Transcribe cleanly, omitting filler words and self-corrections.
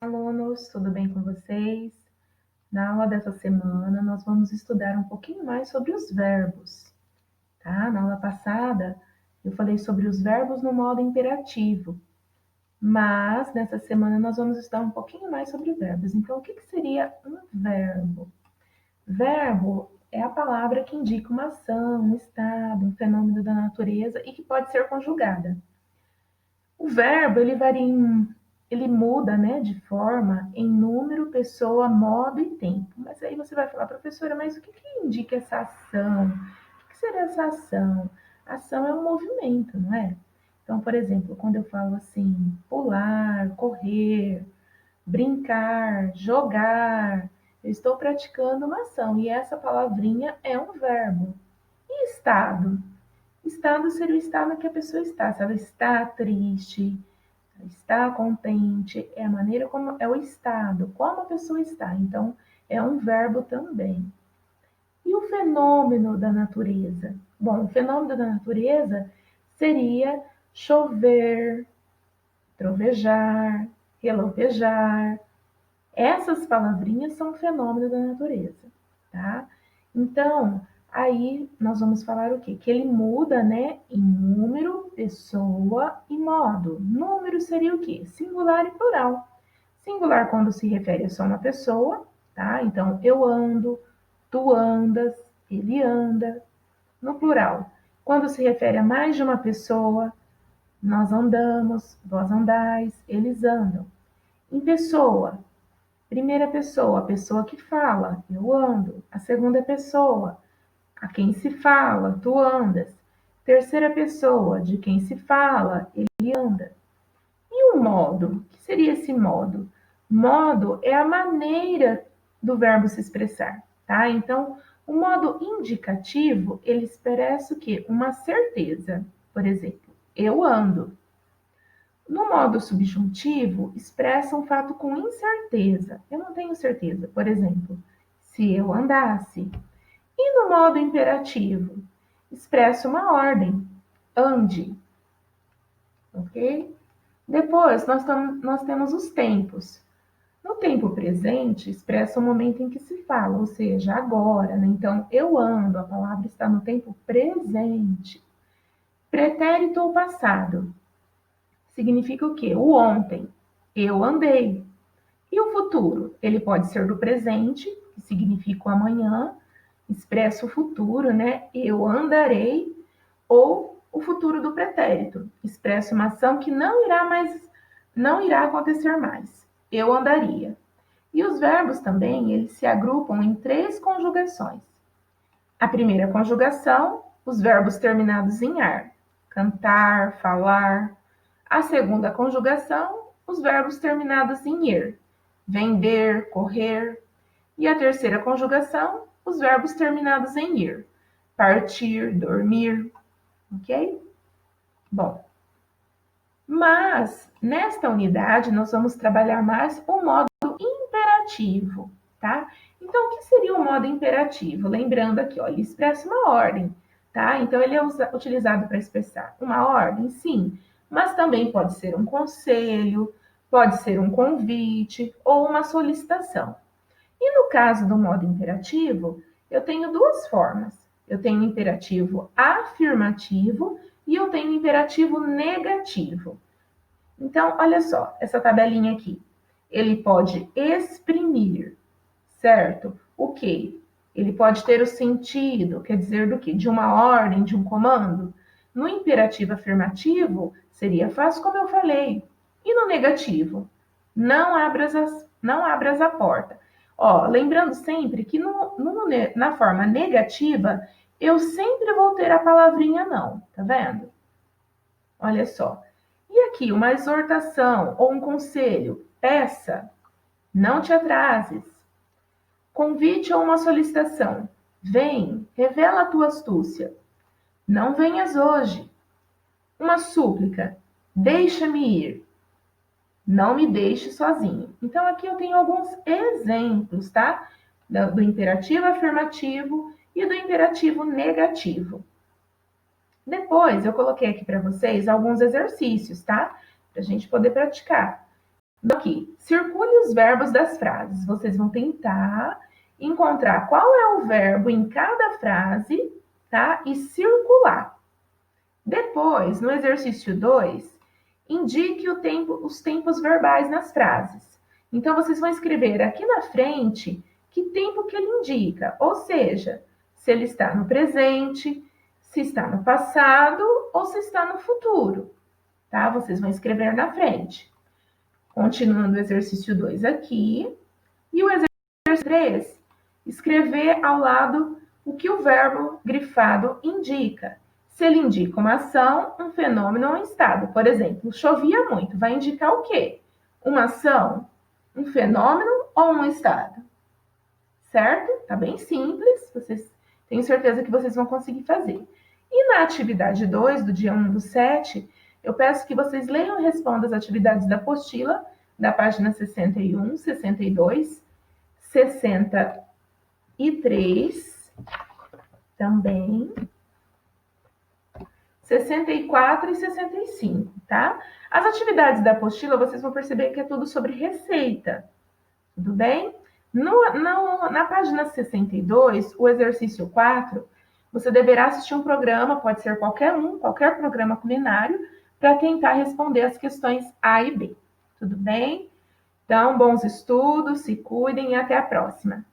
Alunos, tudo bem com vocês? Na aula dessa semana, nós vamos estudar um pouquinho mais sobre os verbos, tá? Na aula passada, eu falei sobre os verbos no modo imperativo, mas nessa semana nós vamos estudar um pouquinho mais sobre verbos. Então, o que seria um verbo? Verbo é a palavra que indica uma ação, um estado, um fenômeno da natureza e que pode ser conjugada. O verbo, ele varia ele muda, né, de forma em número, pessoa, modo e tempo. Mas aí você vai falar, professora, mas o que indica essa ação? O que seria essa ação? Ação é um movimento, não é? Então, por exemplo, quando eu falo assim, pular, correr, brincar, jogar, eu estou praticando uma ação e essa palavrinha é um verbo. E estado? Estado seria o estado que a pessoa está. Se ela está triste, está contente, é a maneira como é o estado, como a pessoa está. Então, é um verbo também. E o fenômeno da natureza? Bom, o fenômeno da natureza seria chover, trovejar, relampejar. Essas palavrinhas são fenômeno da natureza, tá? Então, aí nós vamos falar o quê? Que ele muda, né, em número, pessoa e modo. Número seria o quê? Singular e plural. Singular quando se refere a só uma pessoa, tá? Então, eu ando, tu andas, ele anda. No plural, quando se refere a mais de uma pessoa, nós andamos, vós andais, eles andam. Em pessoa, primeira pessoa, a pessoa que fala, eu ando. A segunda pessoa, a quem se fala, tu andas. Terceira pessoa, de quem se fala, ele anda. E o modo? O que seria esse modo? Modo é a maneira do verbo se expressar, tá? Então, o modo indicativo, ele expressa o quê? Uma certeza. Por exemplo, eu ando. No modo subjuntivo, expressa um fato com incerteza. Eu não tenho certeza. Por exemplo, se eu andasse. E no modo imperativo, expressa uma ordem. Ande. Ok? Depois, nós temos os tempos. No tempo presente, expressa o momento em que se fala, ou seja, agora. Né? Então, eu ando, a palavra está no tempo presente. Pretérito ou passado significa o quê? O ontem. Eu andei. E o futuro? Ele pode ser do presente, que significa o amanhã, expressa o futuro, né? Eu andarei, ou o futuro do pretérito, expressa uma ação que não irá acontecer mais. Eu andaria. E os verbos também, eles se agrupam em três conjugações. A primeira conjugação, os verbos terminados em ar, cantar, falar. A segunda conjugação, os verbos terminados em ir, vender, correr. E a terceira conjugação, os verbos terminados em ir, partir, dormir, ok? Bom, mas nesta unidade nós vamos trabalhar mais o modo imperativo, tá? Então, o que seria o modo imperativo? Lembrando aqui, ó, ele expressa uma ordem, tá? Então, ele é utilizado para expressar uma ordem, sim, mas também pode ser um conselho, pode ser um convite ou uma solicitação. E no caso do modo imperativo, eu tenho duas formas. Eu tenho o imperativo afirmativo e eu tenho o imperativo negativo. Então, olha só, essa tabelinha aqui. Ele pode exprimir, certo? O quê? Ele pode ter o sentido, quer dizer, do quê? De uma ordem, de um comando. No imperativo afirmativo, seria faz como eu falei. E no negativo? Não abras a porta. Ó, lembrando sempre que na forma negativa, eu sempre vou ter a palavrinha não, tá vendo? Olha só. E aqui, uma exortação ou um conselho. Peça, não te atrases. Convite ou uma solicitação. Vem, revela a tua astúcia. Não venhas hoje. Uma súplica. Deixa-me ir. Não me deixe sozinho. Então, aqui eu tenho alguns exemplos, tá? Do imperativo afirmativo e do imperativo negativo. Depois, eu coloquei aqui para vocês alguns exercícios, tá? Para a gente poder praticar. Aqui, circule os verbos das frases. Vocês vão tentar encontrar qual é o verbo em cada frase, tá? E circular. Depois, no exercício 2, indique os tempos verbais nas frases. Então, vocês vão escrever aqui na frente que tempo que ele indica, ou seja, se ele está no presente, se está no passado ou se está no futuro, tá? Vocês vão escrever na frente. Continuando o exercício 2 aqui. E o exercício 3, escrever ao lado o que o verbo grifado indica. Se ele indica uma ação, um fenômeno ou um estado. Por exemplo, chovia muito. Vai indicar o quê? Uma ação, um fenômeno ou um estado? Certo? Tá bem simples. Tenho certeza que vocês vão conseguir fazer. E na atividade 2, do dia 1/7, eu peço que vocês leiam e respondam as atividades da apostila, da página 61, 62, 63, também, 64 e 65, tá? As atividades da apostila, vocês vão perceber que é tudo sobre receita, tudo bem? Na página 62, o exercício 4, você deverá assistir um programa, pode ser qualquer programa culinário, para tentar responder as questões A e B, tudo bem? Então, bons estudos, se cuidem e até a próxima.